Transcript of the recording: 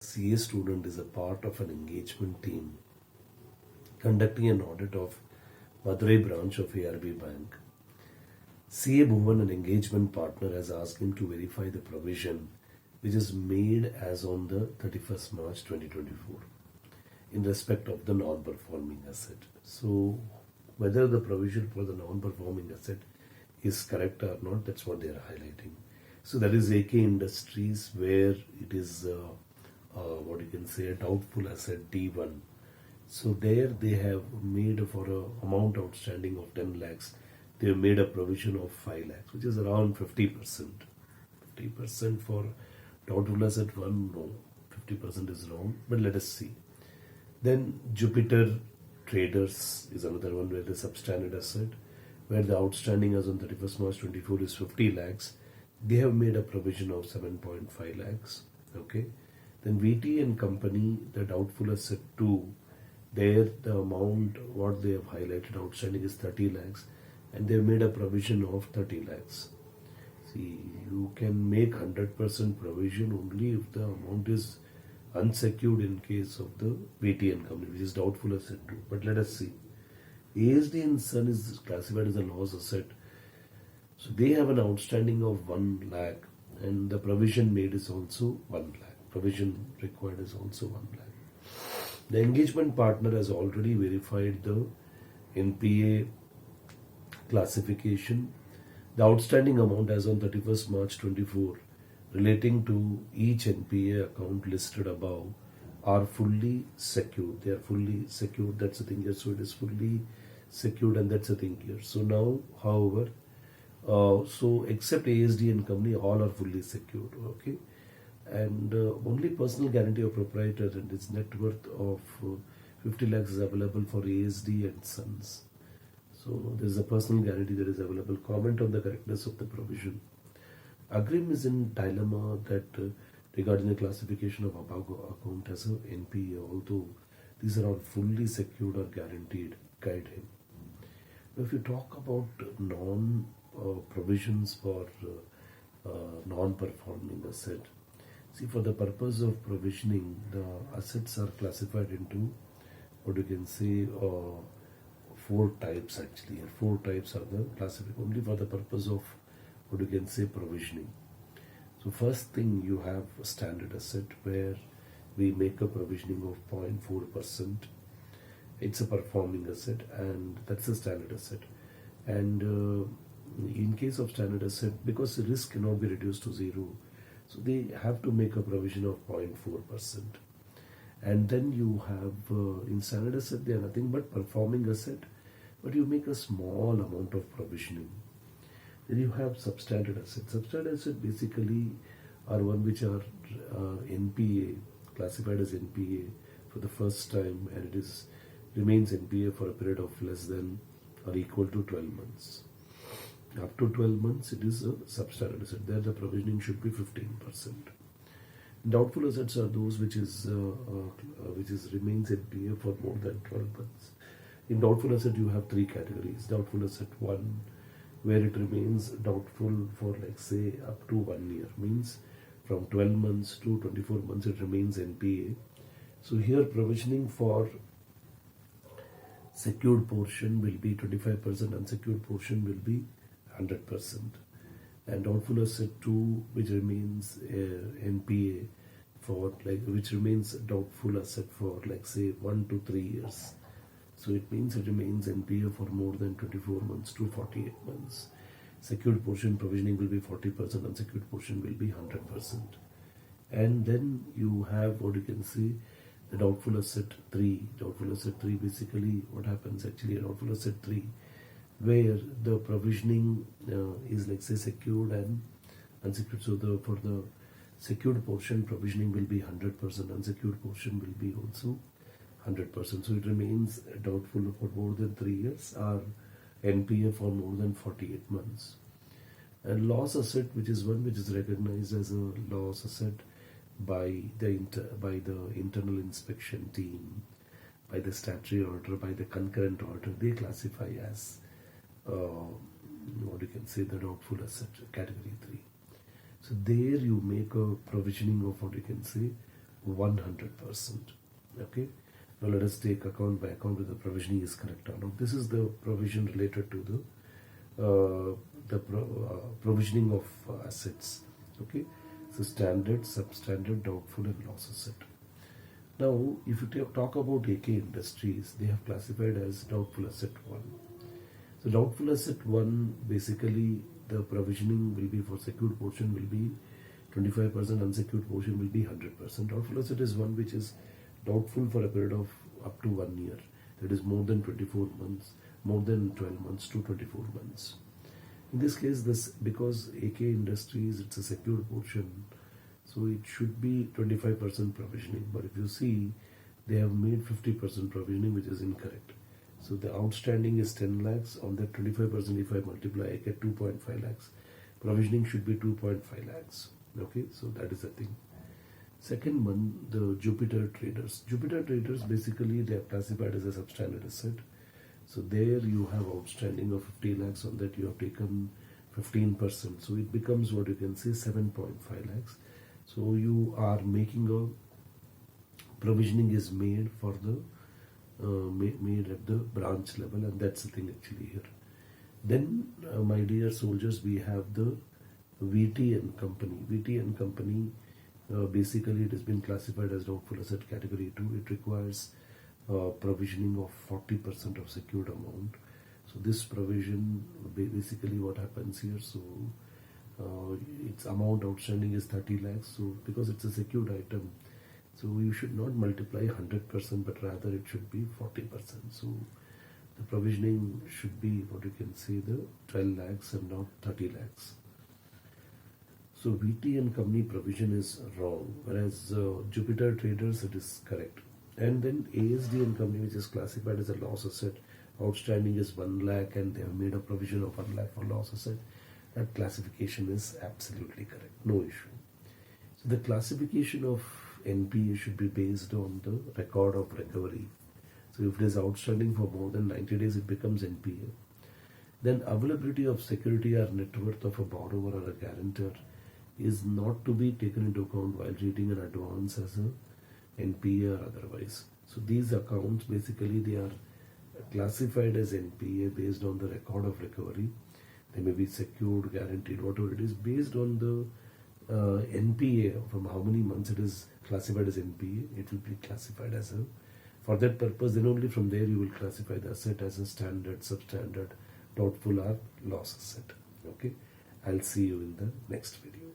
CA student is a part of an engagement team conducting an audit of Madurai branch of ARB Bank. CA Bhuvan, an engagement partner, has asked him to verify the provision which is made as on the 31st March 2024 in respect of the non-performing asset. So, whether the provision for the non-performing asset is correct or not, that's what they are highlighting. So, that is AK Industries, where it is what you can say a doubtful asset D1. So there they have made for a amount outstanding of 10 lakhs, they have made a provision of 5 lakhs, which is around 50%. 50% for doubtful asset 1, no, 50% is wrong, but let us see. Then Jupiter Traders is another one where the substandard asset, where the outstanding as on 31st March 24 is 50 lakhs. They have made a provision of 7.5 lakhs. Okay. Then VT and company, the doubtful asset 2, there the amount what they have highlighted outstanding is 30 lakhs and they have made a provision of 30 lakhs. See, you can make 100% provision only if the amount is unsecured in case of the VT and company, which is doubtful asset 2. But let us see. ASD and Son is classified as a loss asset. So they have an outstanding of 1 lakh and the provision made is also 1 lakh. Provision required is also 1 lakh. The engagement partner has already verified the NPA classification. The outstanding amount as on 31st March 24 relating to each NPA account listed above are fully secured. They are fully secured. That's the thing here. So it is fully secured and that's the thing here. So now, however, so except ASD and company, all are fully secured. Okay. And only personal guarantee of proprietor and its net worth of 50 lakhs is available for ASD and Sons. So there is a personal guarantee that is available. Comment on the correctness of the provision. Agrim is in dilemma that regarding the classification of Abago account as a NPA, although these are all fully secured or guaranteed, guide him. Now, if you talk about provisions for non-performing asset, see, for the purpose of provisioning, the assets are classified into what you can say 4 types actually. 4 types are the classified only for the purpose of what you can say provisioning. So first thing, you have a standard asset where we make a provisioning of 0.4%. It's a performing asset and that's a standard asset. And in case of standard asset, because the risk cannot be reduced to 0, so they have to make a provision of 0.4%. And then you have in standard asset, they are nothing but performing asset, but you make a small amount of provisioning. Then you have substandard asset. Substandard asset basically are one which are NPA, classified as NPA for the first time, and it remains NPA for a period of less than or equal to 12 months. Up to 12 months, it is a substandard asset. There, the provisioning should be 15%. Doubtful assets are those which remains NPA for more than 12 months. In doubtful asset, you have 3 categories. Doubtful asset 1, where it remains doubtful for, like say, up to 1 year, means from 12 months to 24 months, it remains NPA. So here, provisioning for secured portion will be 25%, unsecured portion will be 100%. And doubtful asset 2, which remains NPA for which remains doubtful asset for say 1 to 3 years. So it means it remains NPA for more than 24 months to 48 months. Secured portion provisioning will be 40%, unsecured portion will be 100%. And then you have what you can see, the doubtful asset 3. Doubtful asset 3, basically what happens actually, doubtful asset 3, where the provisioning is say secured and unsecured. So for the secured portion, provisioning will be 100%, unsecured portion will be also 100%. So it remains doubtful for more than 3 years or NPA for more than 48 months. And loss asset, which is one which is recognized as a loss asset by the internal inspection team, by the statutory auditor, by the concurrent auditor, they classify as what you can say the doubtful asset category 3. So there you make a provisioning of what you can say 100%. Okay. Now let us take account by account whether the provisioning is correct or not. This is the provision related to the provisioning of assets. Okay. So standard, substandard, doubtful, and loss asset. Now, if you talk about AK Industries, they have classified as doubtful asset 1. So doubtful asset 1, basically the provisioning will be for secured portion will be 25%, unsecured portion will be 100%. Doubtful asset is one which is doubtful for a period of up to 1 year. That is more than 24 months, more than 12 months to 24 months. In this case, this because AK Industries, it's a secured portion, so it should be 25% provisioning. But if you see, they have made 50% provisioning, which is incorrect. So the outstanding is 10 lakhs. On that 25%, if I multiply, I get 2.5 lakhs. Provisioning should be 2.5 lakhs. Okay, so that is the thing. Second one, the Jupiter Traders. Jupiter Traders, basically they are classified as a substandard asset. So there you have outstanding of 50 lakhs. On that you have taken 15%. So it becomes what you can say 7.5 lakhs. So you are making a provisioning is made for the made at the branch level, and that's the thing actually here. Then, my dear soldiers, we have the VT and Company. VT and Company, basically it has been classified as doubtful asset category 2. It requires provisioning of 40% of secured amount. So this provision, basically what happens here, so its amount outstanding is 30 lakhs. So because it's a secured item, so you should not multiply 100%, but rather it should be 40%. So the provisioning should be what you can say the 12 lakhs and not 30 lakhs. So VT and Company provision is wrong, whereas Jupiter Traders it is correct. And then ASD and Company, which is classified as a loss asset, outstanding is 1 lakh and they have made a provision of 1 lakh for loss asset. That classification is absolutely correct, no issue. So the classification of NPA should be based on the record of recovery. So if it is outstanding for more than 90 days, it becomes NPA. Then availability of security or net worth of a borrower or a guarantor is not to be taken into account while treating an advance as a NPA or otherwise. So these accounts, basically they are classified as NPA based on the record of recovery. They may be secured, guaranteed, whatever it is, based on the NPA, from how many months it is classified as NPA, it will be classified as a, for that purpose, then only from there you will classify the asset as a standard, substandard, doubtful or loss asset. Okay, I'll see you in the next video.